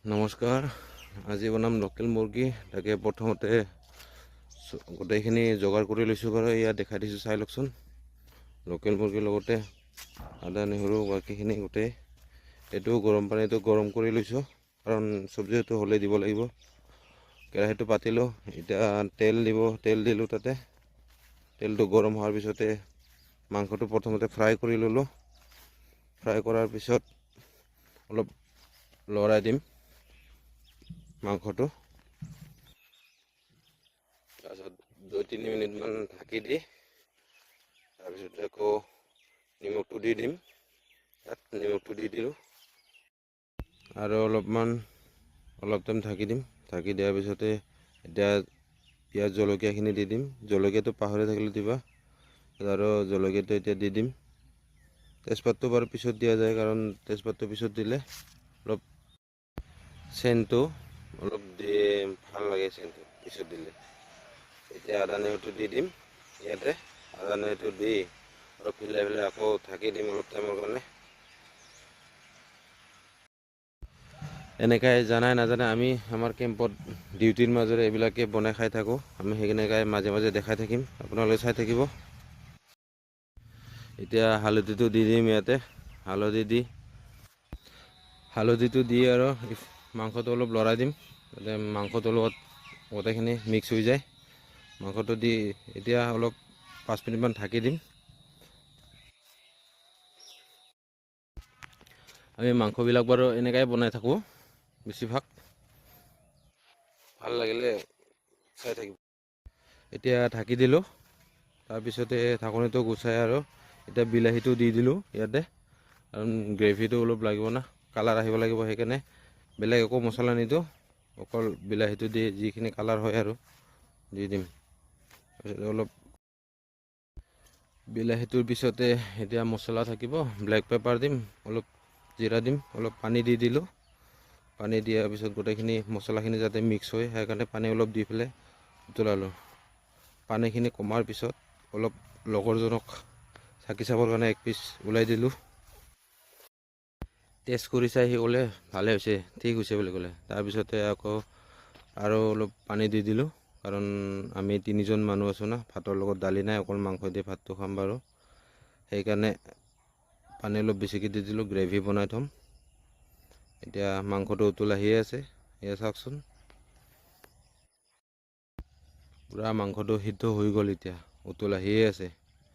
নমস্কাৰ। আজি বনাম লোকেল মুৰ্গী। তাকে প্ৰথমতে গোটেইখিনি যোগাৰ কৰি লৈছোঁ বাৰু, ইয়াত দেখাই দিছোঁ, চাই লওকচোন। লোকেল মুৰ্গীৰ লগতে আদা নহৰু বাকীখিনি গোটেই এইটো গৰম পানীটো গৰম কৰি লৈছোঁ, কাৰণ চব্জিটো হ'লে দিব লাগিব। কেৰাহীটো পাতিলোঁ, এতিয়া তেল দিলোঁ। তাতে তেলটো গৰম হোৱাৰ পিছতে মাংসটো প্ৰথমতে ফ্ৰাই কৰি ল'লোঁ। ফ্ৰাই কৰাৰ পিছত অলপ লৰাই দিম মাংসটো। তাৰপিছত 2-3 মিনিটমান ঢাকি দি তাৰপিছত আকৌ নিমখটো দি দিম। তাত নিমখটো দি দিলোঁ আৰু অলপ টাইম ঢাকি দিম। ঢাকি দিয়াৰ পিছতে এতিয়া পিঁয়াজ জলকীয়াখিনি দি দিম। জলকীয়াটো পাহৰি থাকিলে দিবা, আৰু জলকীয়াটো এতিয়া দি দিম। তেজপাতটো বাৰু পিছত দিয়া যায়, কাৰণ তেজপাতটো পিছত দিলে অলপ চেণ্টটো অলপ ভাল লাগে, চেণ্টটো পিছত দিলে। এতিয়া আদা নহৰুটো দি দিম। ইয়াতে আদা নহৰুটো দি অলপ হিলাই আকৌ ঢাকি দিম অলপ টাইমৰ কাৰণে। এনেকৈ জানাই নাজানে, আমি আমাৰ কেম্পত ডিউটিৰ মাজেৰে এইবিলাকে বনাই খাই থাকোঁ। আমি সেইকেনেকৈ মাজে মাজে দেখাই থাকিম, আপোনালোকে চাই থাকিব। এতিয়া হালধিটো দি দিম ইয়াতে। হালধিটো দি আৰু মাংসটো অলপ লৰাই দিম, যাতে মাংসটোৰ লগত গোটেইখিনি মিক্স হৈ যায়। মাংসটো দি এতিয়া অলপ 5 মিনিটমান ঢাকি দিম। আমি মাংসবিলাক বাৰু এনেকৈ বনাই থাকোঁ বেছিভাগ, ভাল লাগিলে চাই থাকিব। এতিয়া ঢাকি দিলোঁ, তাৰপিছতে ঢাকনিটো গুচাই আৰু এতিয়া বিলাহীটো দি দিলোঁ ইয়াতে, কাৰণ গ্ৰেভিটো অলপ লাগিব না, কালাৰ আহিব লাগিব। সেইকাৰণে বেলেগ একো মছলা নিদিওঁ, অকল বিলাহীটো দি যিখিনি কালাৰ হয় আৰু দি দিম। অলপ বিলাহীটোৰ পিছতে এতিয়া মছলা থাকিব, ব্লেক পেপাৰ দিম, অলপ জিৰা দিম, অলপ পানী দি দিলোঁ। পানী দিয়াৰ পিছত গোটেইখিনি মছলাখিনি যাতে মিক্স হয়, সেইকাৰণে পানী অলপ দি পেলাই উতলালোঁ। পানীখিনি কমাৰ পিছত অলপ লগৰজনক চাকি চাবৰ কাৰণে 1 পিচ ওলাই দিলোঁ। টেষ্ট কৰি চাই সি ক'লে ভালে হৈছে, ঠিক হৈছে বুলি ক'লে। তাৰপিছতে আকৌ আৰু অলপ পানী দি দিলোঁ, কাৰণ আমি 3জন মানুহ আছোঁ না, ভাতৰ লগত দালি নাই, অকল মাংস দি ভাতটো খাম বাৰু। সেইকাৰণে পানী অলপ বেছিকৈ দি দিলোঁ, গ্ৰেভি বনাই থ'ম। এতিয়া মাংসটো উতল আহিয়ে আছে, এয়া চাওকচোন। পূৰা মাংসটো সিদ্ধ হৈ গ'ল, এতিয়া উতল আহিয়ে আছে।